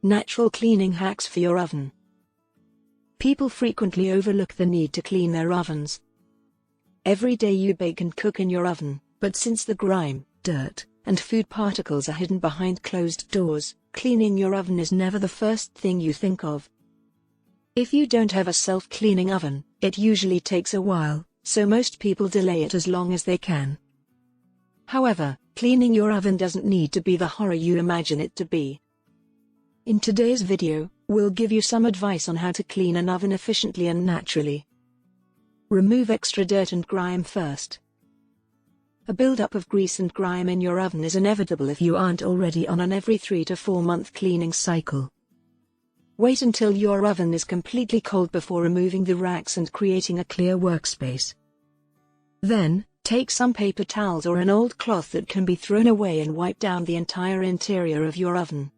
Natural cleaning hacks for your oven. People frequently overlook the need to clean their ovens. Every day you bake and cook in your oven, but since the grime, dirt, and food particles are hidden behind closed doors, cleaning your oven is never the first thing you think of. If you don't have a self-cleaning oven, it usually takes a while, so most people delay it as long as they can. However, cleaning your oven doesn't need to be the horror you imagine it to be. In today's video, we'll give you some advice on how to clean an oven efficiently and naturally. Remove extra dirt and grime first. A buildup of grease and grime in your oven is inevitable if you aren't already on an every 3 to 4 month cleaning cycle. Wait until your oven is completely cold before removing the racks and creating a clear workspace. Then, take some paper towels or an old cloth that can be thrown away and wipe down the entire interior of your oven.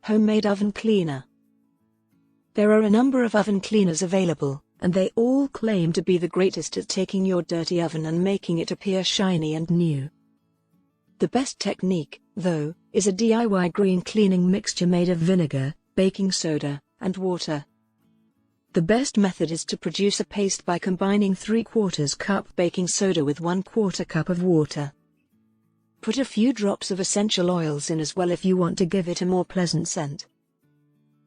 Homemade oven cleaner. There are a number of oven cleaners available, and they all claim to be the greatest at taking your dirty oven and making it appear shiny and new. The best technique, though, is a DIY green cleaning mixture made of vinegar, baking soda, and water. The best method is to produce a paste by combining 3/4 cup baking soda with 1/4 cup of water. Put a few drops of essential oils in as well if you want to give it a more pleasant scent.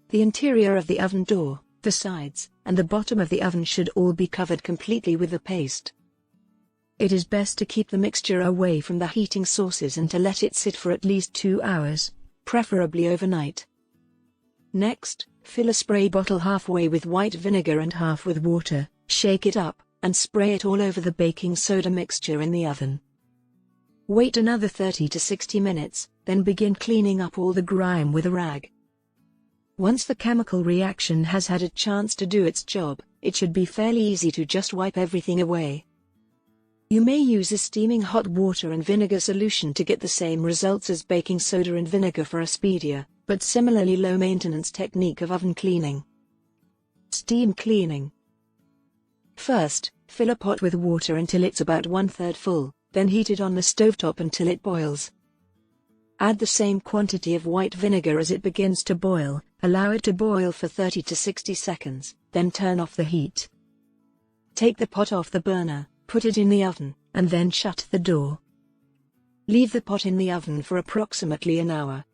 The interior of the oven door, the sides, and the bottom of the oven should all be covered completely with the paste. It is best to keep the mixture away from the heating sources and to let it sit for at least 2 hours, preferably overnight. Next, fill a spray bottle halfway with white vinegar and half with water, shake it up, and spray it all over the baking soda mixture in the oven. Wait another 30 to 60 minutes, then begin cleaning up all the grime with a rag. Once the chemical reaction has had a chance to do its job, it should be fairly easy to just wipe everything away. You may use a steaming hot water and vinegar solution to get the same results as baking soda and vinegar for a speedier, but similarly low-maintenance technique of oven cleaning. Steam cleaning. First, fill a pot with water until it's about 1/3 full, then heat it on the stovetop until it boils. Add the same quantity of white vinegar as it begins to boil, allow it to boil for 30 to 60 seconds, then turn off the heat. Take the pot off the burner, put it in the oven, and then shut the door. Leave the pot in the oven for approximately an hour.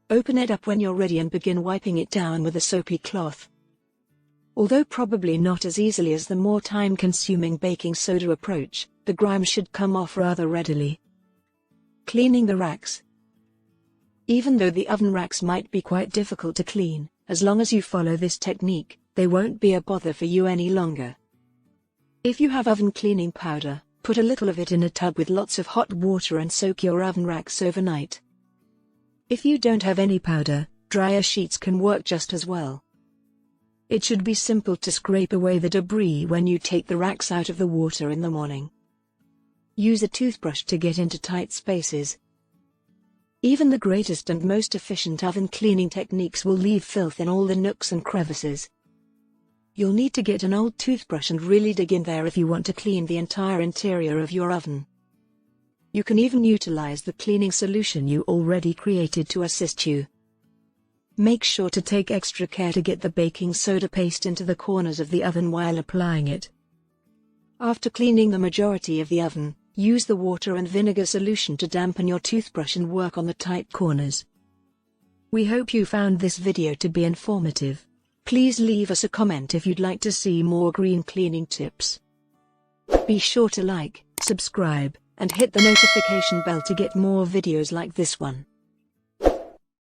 Open it up when you're ready and begin wiping it down with a soapy cloth. Although probably not as easily as the more time-consuming baking soda approach, the grime should come off rather readily. Cleaning the racks. Even though the oven racks might be quite difficult to clean, as long as you follow this technique, they won't be a bother for you any longer. If you have oven cleaning powder, put a little of it in a tub with lots of hot water and soak your oven racks overnight. If you don't have any powder, dryer sheets can work just as well. It should be simple to scrape away the debris when you take the racks out of the water in the morning. Use a toothbrush to get into tight spaces. Even the greatest and most efficient oven cleaning techniques will leave filth in all the nooks and crevices. You'll need to get an old toothbrush and really dig in there if you want to clean the entire interior of your oven. You can even utilize the cleaning solution you already created to assist you. Make sure to take extra care to get the baking soda paste into the corners of the oven while applying it. After cleaning the majority of the oven, use the water and vinegar solution to dampen your toothbrush and work on the tight corners. We hope you found this video to be informative. Please leave us a comment if you'd like to see more green cleaning tips. Be sure to like, subscribe, and hit the notification bell to get more videos like this one.